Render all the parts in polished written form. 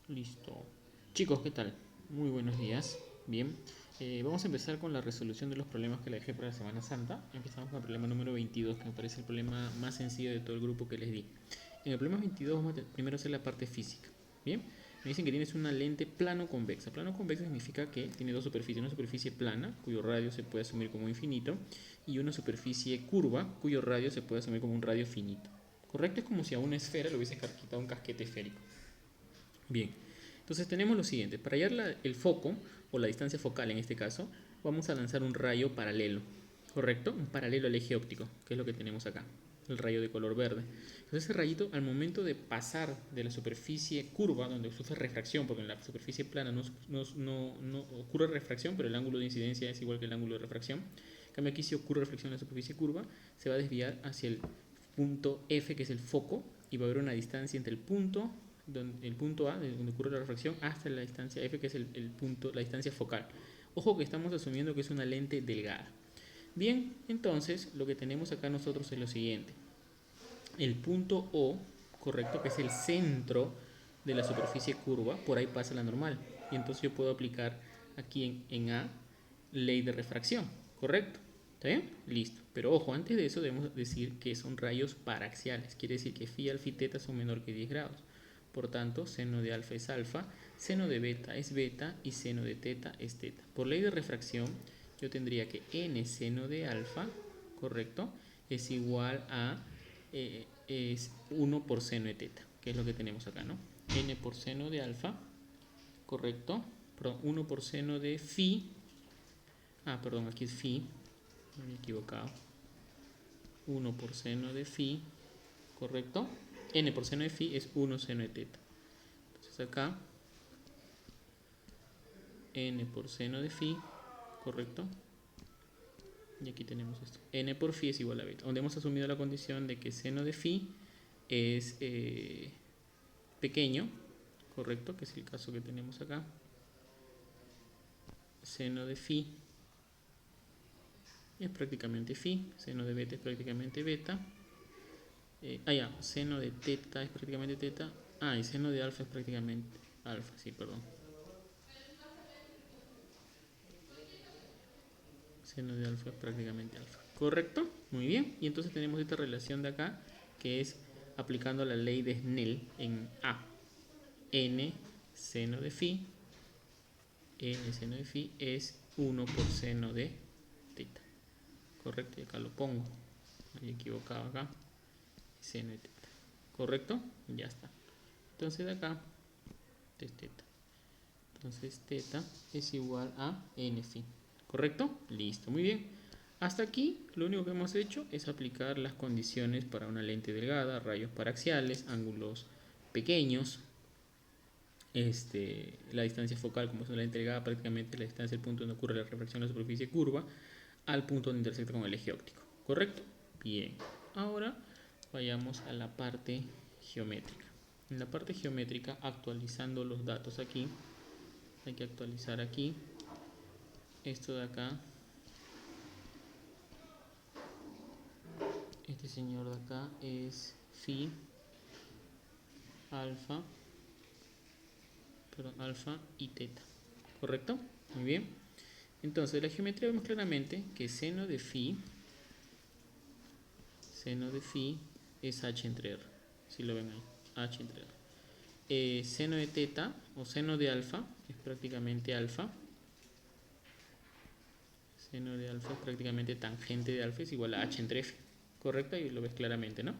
Listo. Chicos, ¿qué tal? Muy buenos días. Bien, vamos a empezar con la resolución de los problemas que le dejé para la Semana Santa. Empezamos con el problema número 22, que me parece el problema más sencillo de todo el grupo que les di. En el problema 22 vamos a primero hacer la parte física. Bien, me dicen que tienes una lente plano convexa. Plano convexa significa que tiene dos superficies. Una superficie plana, cuyo radio se puede asumir como infinito, y una superficie curva, cuyo radio se puede asumir como un radio finito. ¿Correcto? Es como si a una esfera le hubiese quitado un casquete esférico. Bien, entonces tenemos lo siguiente. Para hallar el foco, o la distancia focal en este caso, vamos a lanzar un rayo paralelo, ¿correcto? Un paralelo al eje óptico, que es lo que tenemos acá, el rayo de color verde. Entonces ese rayito, al momento de pasar de la superficie curva, donde sufre refracción, porque en la superficie plana no ocurre refracción, pero el ángulo de incidencia es igual que el ángulo de refracción. En cambio aquí si ocurre reflexión en la superficie curva, se va a desviar hacia el punto F, que es el foco, y va a haber una distancia entre el punto A, donde ocurre la refracción, hasta la distancia F, que es la distancia focal. Ojo que estamos asumiendo que es una lente delgada. Bien, entonces lo que tenemos acá nosotros es lo siguiente. El punto O, correcto, que es el centro de la superficie curva, por ahí pasa la normal. Y entonces yo puedo aplicar aquí en A ley de refracción, correcto. ¿Está bien? Listo. Pero ojo, antes de eso debemos decir que son rayos paraxiales. Quiere decir que phi, alfa y teta son menor que 10 grados. Por tanto, seno de alfa es alfa, seno de beta es beta y seno de teta es teta. Por ley de refracción, yo tendría que n seno de alfa, correcto, es igual a es 1 por seno de teta, que es lo que tenemos acá, ¿no? N por seno de alfa, correcto, perdón, 1 por seno de phi, perdón, aquí es phi, me he equivocado, 1 por seno de phi, correcto, n por seno de phi es 1 seno de teta. Entonces acá, n por seno de phi, correcto, y aquí tenemos esto, n por phi es igual a beta, donde hemos asumido la condición de que seno de phi es pequeño, correcto, que es el caso que tenemos acá. Seno de phi es prácticamente phi, seno de beta es prácticamente beta. Seno de teta es prácticamente teta. Y seno de alfa es prácticamente alfa, sí, perdón. Seno de alfa es prácticamente alfa. ¿Correcto? Muy bien. Y entonces tenemos esta relación de acá, que es aplicando la ley de Snell en A. N seno de phi, n seno de phi es 1 por seno de teta. Correcto, y acá lo pongo. Me he equivocado acá. Seno de teta. ¿Correcto? Ya está. Entonces de acá es teta. Entonces teta es igual a n phi. ¿Correcto? Listo, muy bien. Hasta aquí lo único que hemos hecho es aplicar las condiciones para una lente delgada, rayos paraxiales, ángulos pequeños. La distancia focal, como es una lente delgada, prácticamente la distancia del punto donde ocurre la refracción de la superficie curva al punto donde intersecta con el eje óptico. ¿Correcto? Bien. Ahora vayamos a la parte geométrica. En la parte geométrica, actualizando los datos aquí, hay que actualizar aquí esto de acá, este señor de acá es phi alfa, alfa y teta, ¿correcto? Muy bien. Entonces de la geometría vemos claramente que seno de phi es h entre r, si lo ven ahí, h entre r. Seno de teta o seno de alfa es prácticamente alfa. Seno de alfa es prácticamente tangente de alfa, es igual a h entre f. ¿Correcto? Y lo ves claramente, ¿no?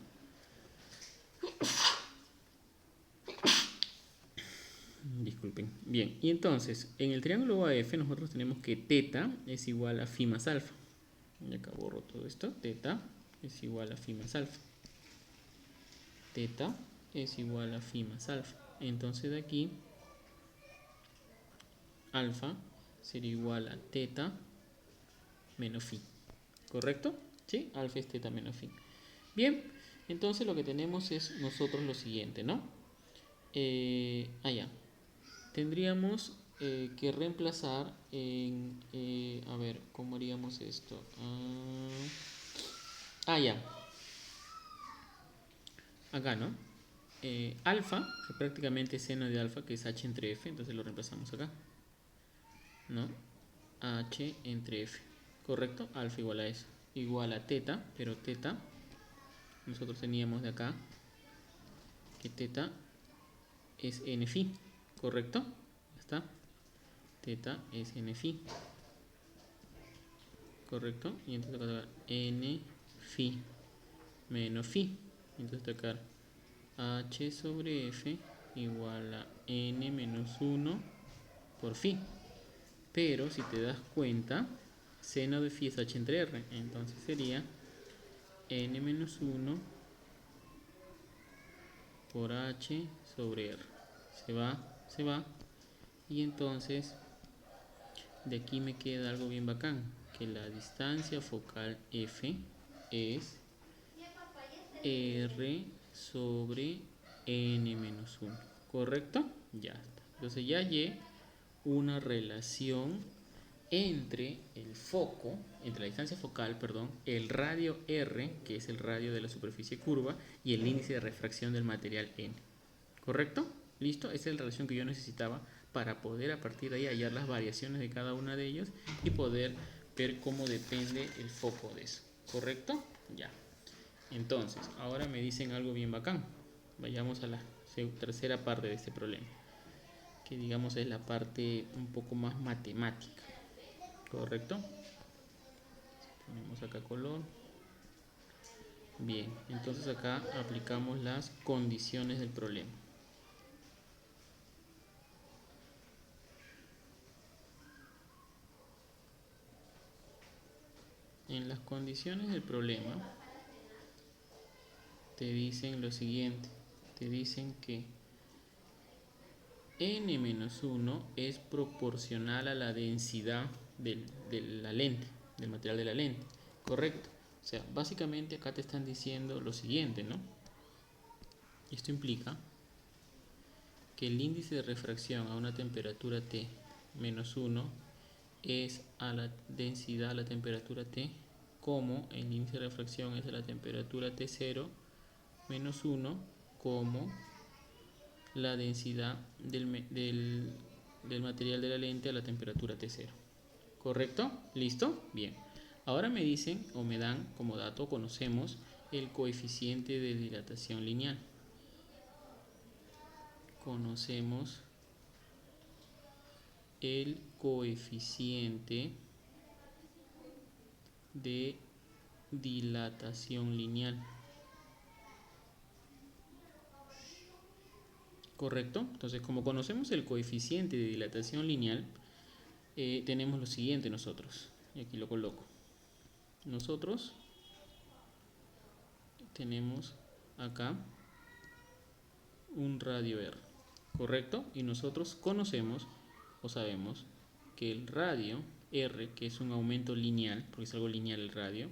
Disculpen. Bien, y entonces, en el triángulo OAF nosotros tenemos que teta es igual a phi más alfa. Y acá borro todo esto. Teta es igual a phi más alfa. Teta es igual a phi más alfa. Entonces de aquí, alfa sería igual a teta menos phi. ¿Correcto? ¿Sí? Alfa es teta menos phi. Bien, entonces lo que tenemos es nosotros lo siguiente, ¿no? Tendríamos que reemplazar en... a ver, ¿cómo haríamos esto? Ya. Acá, ¿no? alfa, que prácticamente es seno de alfa, que es h entre f, entonces lo reemplazamos acá, ¿no? H entre f, ¿correcto? Alfa igual a eso, igual a teta, pero teta, nosotros teníamos de acá que teta es n phi, ¿correcto? Ya está, teta es n phi, ¿correcto? Y entonces acá n phi menos phi, entonces acá h sobre f igual a n menos 1 por phi. Pero si te das cuenta, seno de phi es h entre r, entonces sería n menos 1 por h sobre r. Se va, y entonces de aquí me queda algo bien bacán, que la distancia focal f es r sobre n menos 1, ¿correcto? Ya está. Entonces ya hallé una relación entre el foco, entre la distancia focal, perdón, el radio r, que es el radio de la superficie curva, y el índice de refracción del material n. ¿Correcto? ¿Listo? Esa es la relación que yo necesitaba para poder a partir de ahí hallar las variaciones de cada una de ellos y poder ver cómo depende el foco de eso. ¿Correcto? Ya. Entonces, ahora me dicen algo bien bacán. Vayamos a la tercera parte de este problema, que digamos es la parte un poco más matemática. ¿Correcto? Ponemos acá color. Bien, entonces acá aplicamos las condiciones del problema. En las condiciones del problema te dicen lo siguiente. Te dicen que n-1 es proporcional a la densidad de la lente, del material de la lente. ¿Correcto? O sea, básicamente acá te están diciendo lo siguiente, ¿no? Esto implica que el índice de refracción a una temperatura T menos 1 es a la densidad a la temperatura T, como el índice de refracción es a la temperatura T0 menos 1, como la densidad del material de la lente a la temperatura T0. ¿Correcto? ¿Listo? Bien. Ahora me dicen o me dan como dato, conocemos el coeficiente de dilatación lineal. Conocemos el coeficiente de dilatación lineal. ¿Correcto? Entonces, como conocemos el coeficiente de dilatación lineal, tenemos lo siguiente nosotros. Y aquí lo coloco. Nosotros tenemos acá un radio R. ¿Correcto? Y nosotros conocemos o sabemos que el radio R, que es un aumento lineal, porque es algo lineal el radio,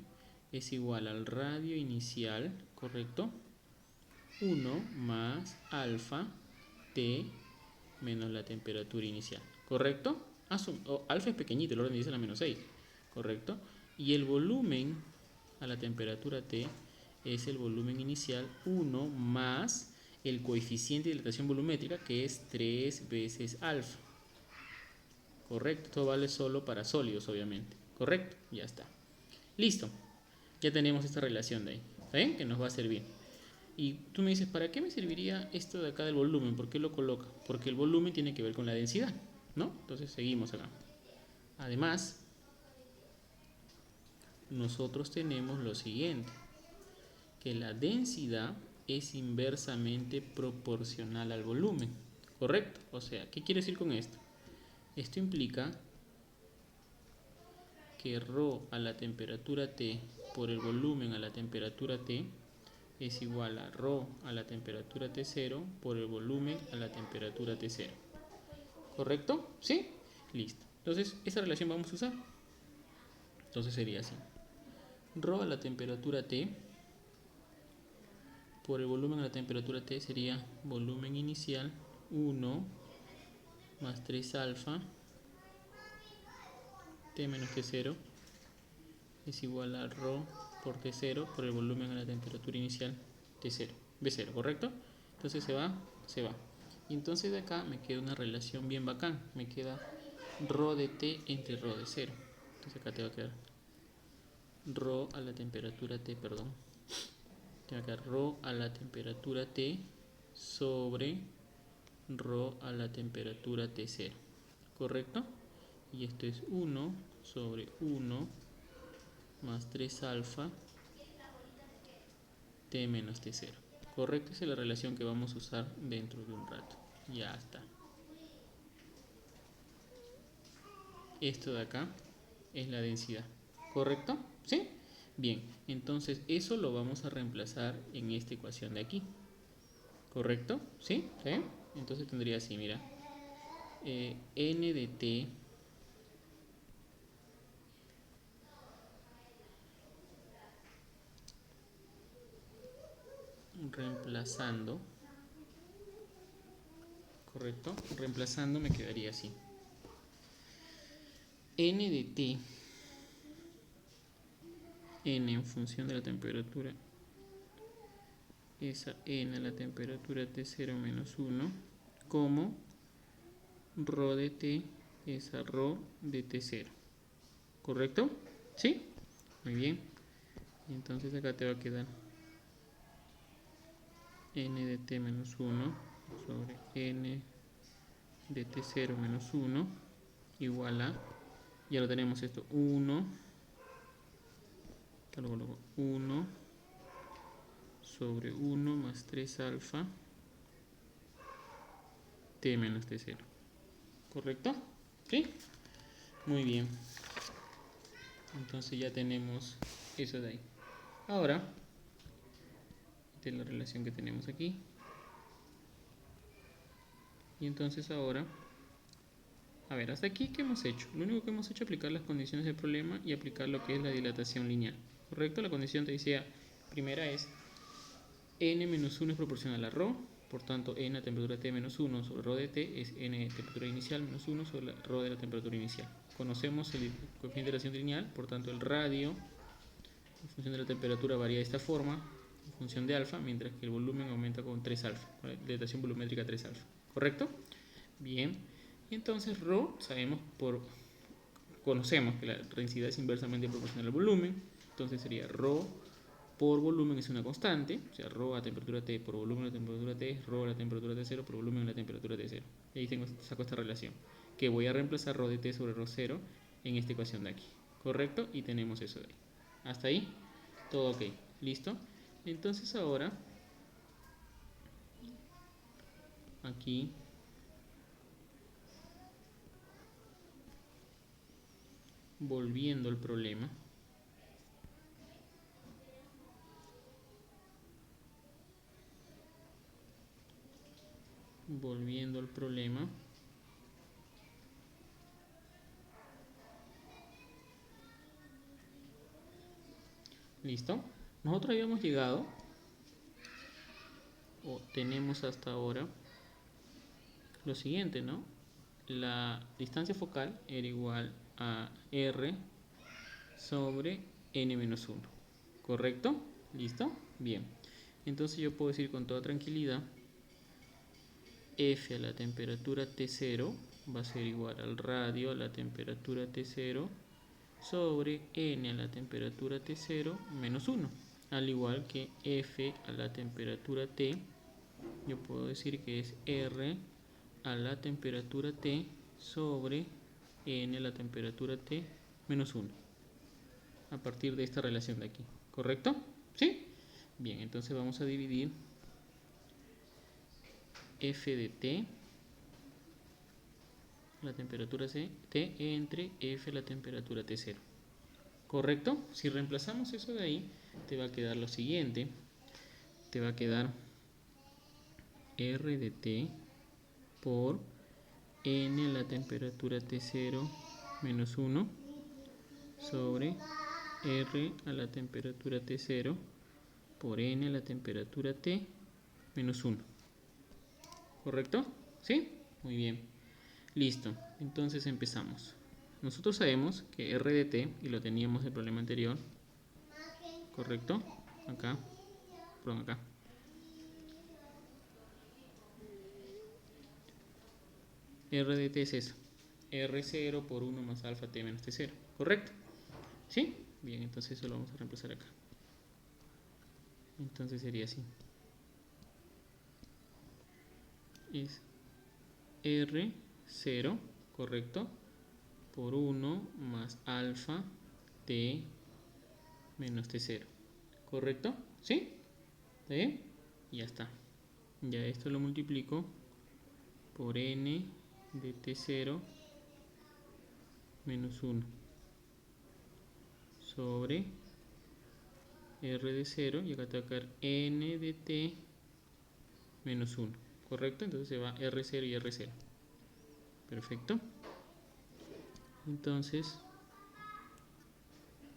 es igual al radio inicial, ¿correcto? 1 más alfa T menos la temperatura inicial, ¿correcto? Alfa es pequeñito, el orden dice la menos 6, ¿correcto? Y el volumen a la temperatura T es el volumen inicial 1 más el coeficiente de dilatación volumétrica, que es 3 veces alfa. Correcto, esto vale solo para sólidos, obviamente. Correcto, ya está. Listo, ya tenemos esta relación de ahí. ¿Está bien? Que nos va a servir. Y tú me dices, ¿para qué me serviría esto de acá del volumen? ¿Por qué lo coloca? Porque el volumen tiene que ver con la densidad, ¿no? Entonces seguimos acá. Además, nosotros tenemos lo siguiente, que la densidad es inversamente proporcional al volumen, ¿correcto? O sea, ¿qué quiere decir con esto? Esto implica que ρ a la temperatura T por el volumen a la temperatura T es igual a ρ a la temperatura T0 por el volumen a la temperatura T0. ¿Correcto? ¿Sí? Listo. Entonces, esa relación vamos a usar. Entonces sería así. ρ a la temperatura T por el volumen a la temperatura T sería volumen inicial 1 más 3 alfa T menos T0 es igual a ρ por T0 por el volumen a la temperatura inicial T0, B0, ¿correcto? Entonces se va, se va. Y entonces de acá me queda una relación bien bacán. Me queda rho de t entre rho de 0. Entonces acá te va a quedar rho a la temperatura T, perdón. Te va a quedar rho a la temperatura T sobre rho a la temperatura T0. ¿Correcto? Y esto es 1 sobre 1 más 3 alfa T menos T0. ¿Correcto? Esa es la relación que vamos a usar dentro de un rato. Ya está. Esto de acá es la densidad. ¿Correcto? ¿Sí? Bien, entonces eso lo vamos a reemplazar en esta ecuación de aquí. ¿Correcto? ¿Sí? ¿Sí? Entonces tendría así, mira. N de T reemplazando, ¿correcto? Reemplazando me quedaría así. N de T, N en función de la temperatura, esa N a la temperatura T0 menos 1, como rho de T, esa rho de T0. ¿Correcto? ¿Sí? Muy bien. Y entonces acá te va a quedar N de T menos 1 sobre N de T0 menos 1 igual a, ya lo tenemos esto, 1, luego 1 sobre 1 más 3 alfa T menos T0. ¿Correcto? ¿Sí? Muy bien. Entonces ya tenemos eso de ahí. Ahora, esta es la relación que tenemos aquí. Y entonces ahora, a ver, hasta aquí, ¿qué hemos hecho? Lo único que hemos hecho es aplicar las condiciones del problema y aplicar lo que es la dilatación lineal. ¿Correcto? La condición te decía, primera es n menos 1 es proporcional a ρ, por tanto n a temperatura T menos 1 sobre ρ de T es n de temperatura inicial menos 1 sobre la ρ de la temperatura inicial. Conocemos el coeficiente de dilatación lineal, por tanto el radio en función de la temperatura varía de esta forma, en función de alfa, mientras que el volumen aumenta con 3 alfa, con la dilatación volumétrica 3 alfa. ¿Correcto? Bien. Y entonces ρ, conocemos que la densidad es inversamente proporcional al volumen, entonces sería ρ por volumen es una constante, o sea, ρ a temperatura T por volumen a temperatura T es ρ a la temperatura T0 por volumen a la temperatura T0. Y ahí saco esta relación, que voy a reemplazar ρ de T sobre ρ0 en esta ecuación de aquí. ¿Correcto? Y tenemos eso de ahí. Hasta ahí, todo ok. ¿Listo? Entonces ahora, aquí, volviendo al problema, ¿listo? Nosotros habíamos llegado, o tenemos hasta ahora, lo siguiente, ¿no? La distancia focal era igual a R sobre N menos 1. ¿Correcto? ¿Listo? Bien. Entonces yo puedo decir con toda tranquilidad, F a la temperatura T0 va a ser igual al radio a la temperatura T0 sobre N a la temperatura T0 menos 1. Al igual que F a la temperatura T, yo puedo decir que es R a la temperatura T sobre N a la temperatura T menos 1. A partir de esta relación de aquí. ¿Correcto? ¿Sí? Bien, entonces vamos a dividir F de T, la temperatura T, entre F la temperatura T0. ¿Correcto? Si reemplazamos eso de ahí, te va a quedar lo siguiente. Te va a quedar R de T por N a la temperatura T0 menos 1 sobre R a la temperatura T0 por N a la temperatura T menos 1. ¿Correcto? ¿Sí? Muy bien. Listo. Entonces empezamos. Nosotros sabemos que R de T, y lo teníamos en el problema anterior, ¿correcto? Acá, perdón, acá. R de t es eso. R0 por 1 más alfa t menos t0. ¿Correcto? ¿Sí? Bien, entonces eso lo vamos a reemplazar acá. Entonces sería así. Es R0, ¿correcto? Por 1 más alfa t menos t0. ¿Correcto? ¿Sí? ¿Está bien? Y ya está. Ya esto lo multiplico por n de t0 menos 1 sobre r de 0, y acá te va a quedar n de t menos 1. ¿Correcto? Entonces se va R0 y R0. Perfecto. Entonces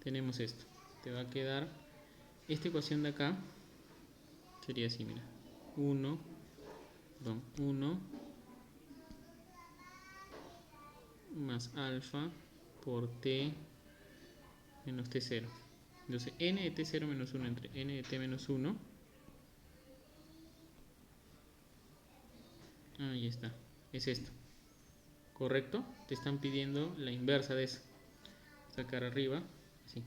tenemos esto. Te va a quedar esta ecuación de acá. Sería así, mira. 1 más alfa por t menos t0. Entonces n de t0 menos 1 entre n de t menos 1. Ahí está. Es esto. ¿Correcto? Te están pidiendo la inversa de eso. Sacar arriba. Así.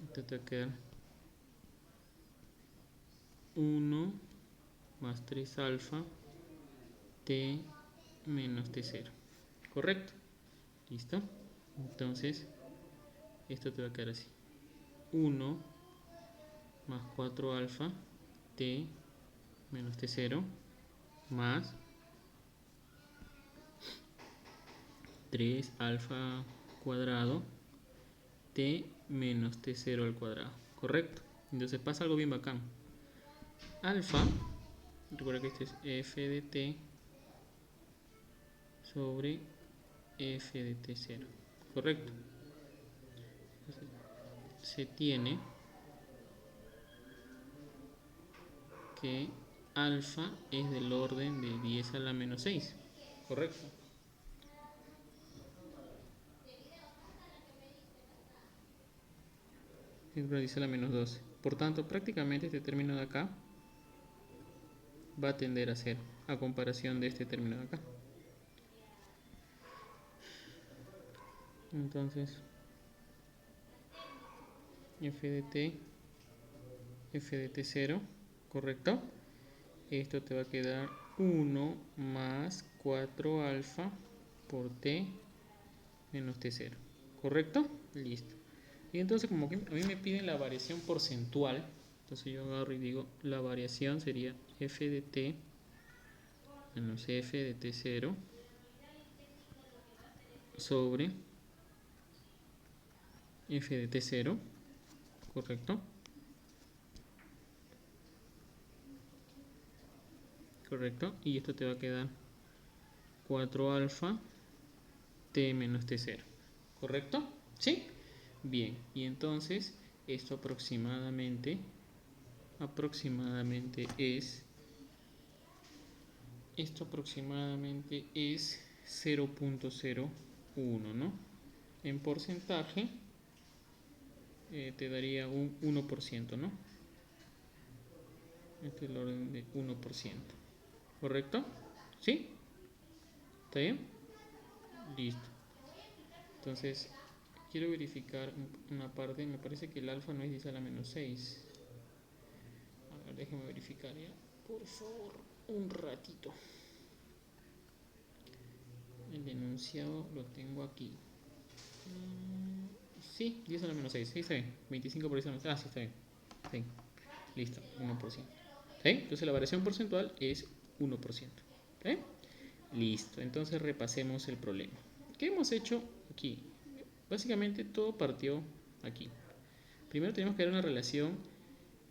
Entonces te va a quedar 1 más 3 alfa t menos t0. ¿Correcto? ¿Listo? Entonces, esto te va a quedar así. 1 más 4 alfa t menos t0 más 3 alfa cuadrado t menos t0 al cuadrado. ¿Correcto? Entonces pasa algo bien bacán. Alfa, recuerda que este es f de t sobre f de t0. ¿Correcto? Entonces, se tiene que alfa es del orden de 10 a la menos 6. ¿Correcto? Siempre dice la menos 12. Por tanto, prácticamente este término de acá va a tender a 0 a comparación de este término de acá. Entonces, f de t0, ¿correcto? Esto te va a quedar 1 más 4 alfa por t menos t0. ¿Correcto? Listo. Y entonces, como que a mí me piden la variación porcentual, entonces yo agarro y digo, la variación sería f de t menos f de t0 sobre f de t0, ¿correcto? Correcto. Y esto te va a quedar 4 alfa t menos t0. ¿Correcto? ¿Sí? Bien. Y entonces esto aproximadamente es 0.01, ¿no? En porcentaje te daría un 1%, ¿no? Este es el orden de 1%. ¿Correcto? ¿Sí? ¿Está bien? Listo. Entonces, quiero verificar una parte. Me parece que el alfa no es 10 a la menos 6. A ver, déjeme verificar ya. Por favor, un ratito. El enunciado lo tengo aquí. Sí, 10 a la menos 6. Sí, está bien. 25 por 10 a la menos 6. Ah, sí, está bien. Sí. Listo, 1%. ¿Sí? Entonces la variación porcentual es 1%. ¿Sí? Listo, entonces repasemos el problema. ¿Qué hemos hecho aquí? Básicamente todo partió aquí. Primero tenemos que dar una relación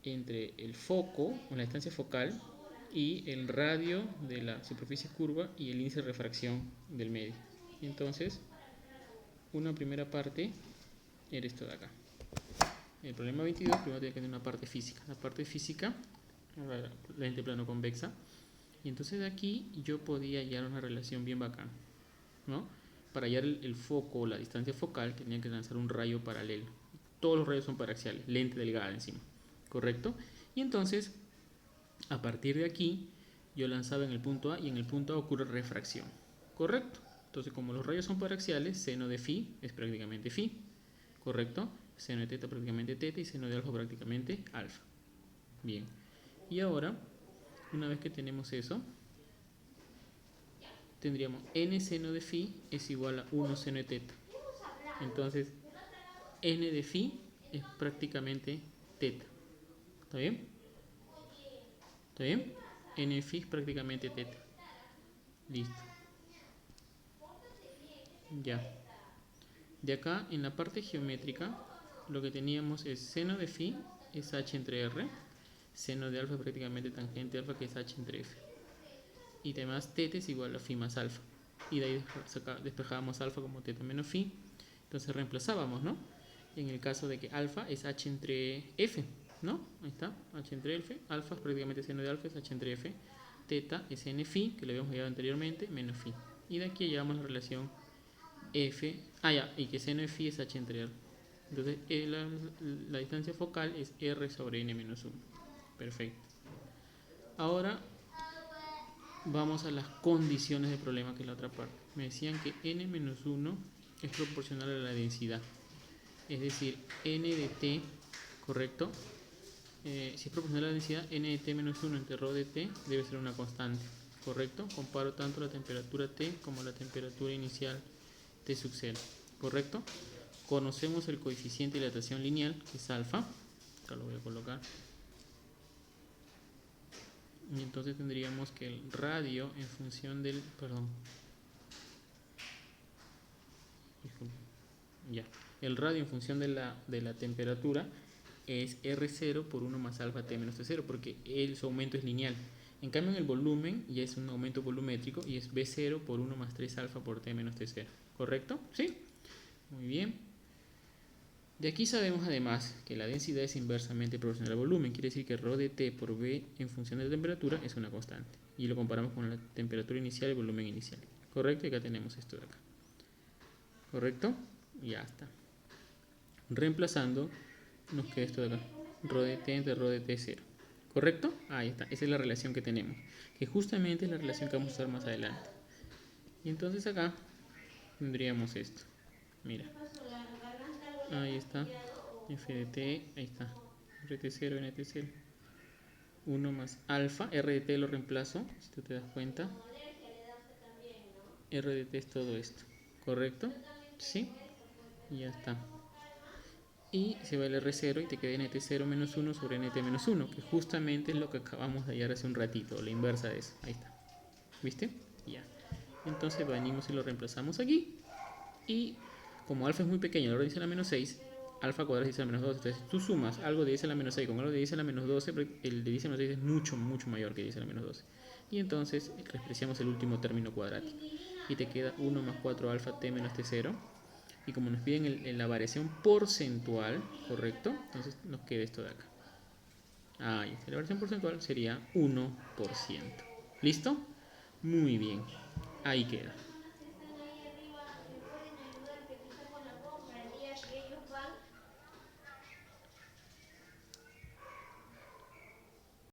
entre el foco o la distancia focal y el radio de la superficie curva y el índice de refracción del medio. Entonces, una primera parte era esto de acá. El problema 22 primero tiene que tener una parte física. La parte física, la lente plano convexa. Y entonces de aquí yo podía hallar una relación bien bacana, ¿no? Para hallar el foco o la distancia focal tenía que lanzar un rayo paralelo. Todos los rayos son paraxiales, lente delgada encima, ¿correcto? Y entonces, a partir de aquí, yo lanzaba en el punto A y en el punto A ocurre refracción. ¿Correcto? Entonces, como los rayos son paraxiales, seno de phi es prácticamente phi. ¿Correcto? Seno de teta prácticamente teta y seno de alfa prácticamente alfa. Bien. Y ahora, una vez que tenemos eso, tendríamos n seno de phi es igual a 1 seno de teta. Entonces, n de phi es prácticamente teta. ¿Está bien? ¿Está bien? N de phi es prácticamente teta. Listo. Ya. De acá, en la parte geométrica, lo que teníamos es seno de phi es h entre r. Seno de alfa es prácticamente tangente alfa, que es h entre f. Y además teta es igual a phi más alfa. Y de ahí despejábamos alfa como teta menos phi. Entonces reemplazábamos, ¿no? En el caso de que alfa es h entre f, ¿no? Ahí está, h entre f. Alfa es prácticamente seno de alfa, es h entre f. Teta es n phi, que lo habíamos hallado anteriormente, menos phi. Y de aquí llevamos la relación f, y que seno de phi es h entre r. Entonces la distancia focal es r sobre n menos 1. Perfecto. Ahora vamos a las condiciones del problema, que es la otra parte. Me decían que n menos 1 es proporcional a la densidad. Es decir, n de t, ¿correcto? Si es proporcional a la densidad, n de t menos 1 entre ρ de t debe ser una constante, ¿correcto? Comparo tanto la temperatura T como la temperatura inicial T sub 0, ¿correcto? Conocemos el coeficiente de dilatación lineal, que es alfa. Acá lo voy a colocar. Y entonces tendríamos que el radio en función del... El radio en función de la temperatura es R0 por 1 más alfa T menos T0, porque su aumento es lineal. En cambio, en el volumen ya es un aumento volumétrico y es B0 por 1 más 3 alfa por T menos T0. ¿Correcto? ¿Sí? Muy bien. De aquí sabemos además que la densidad es inversamente proporcional al volumen. Quiere decir que ρ de T por V en función de la temperatura es una constante. Y lo comparamos con la temperatura inicial y el volumen inicial. ¿Correcto? Y acá tenemos esto de acá. ¿Correcto? Y ya está. Reemplazando, nos queda esto de acá. Rho de t entre rho de t 0. ¿Correcto? Ahí está. Esa es la relación que tenemos. Que justamente es la relación que vamos a usar más adelante. Y entonces acá tendríamos esto. Mira. Ahí está. F de t. Ahí está. RT0, NT0. 1 más alfa. R de t lo reemplazo. Si tú te das cuenta. R de t es todo esto. ¿Correcto? ¿Sí? Y ya está. Y se va el R0 y te queda NT0 menos 1 sobre NT menos 1, que justamente es lo que acabamos de hallar hace un ratito, la inversa de eso. Ahí está. ¿Viste? Ya. Entonces venimos y lo reemplazamos aquí. Y como alfa es muy pequeño, el orden dice la menos 6, alfa cuadrado dice la menos 12. Entonces tú sumas algo de 10 a la menos 6 con algo de 10 a la menos 12, el de 10 a la menos 6 es mucho, mucho mayor que 10 a la menos 12. Y entonces despreciamos el último término cuadrático. Y te queda 1 más 4 alfa t menos t0. Y como nos piden la variación porcentual, ¿correcto? Entonces nos queda esto de acá. Ahí está. La variación porcentual sería 1%. ¿Listo? Muy bien. Ahí queda.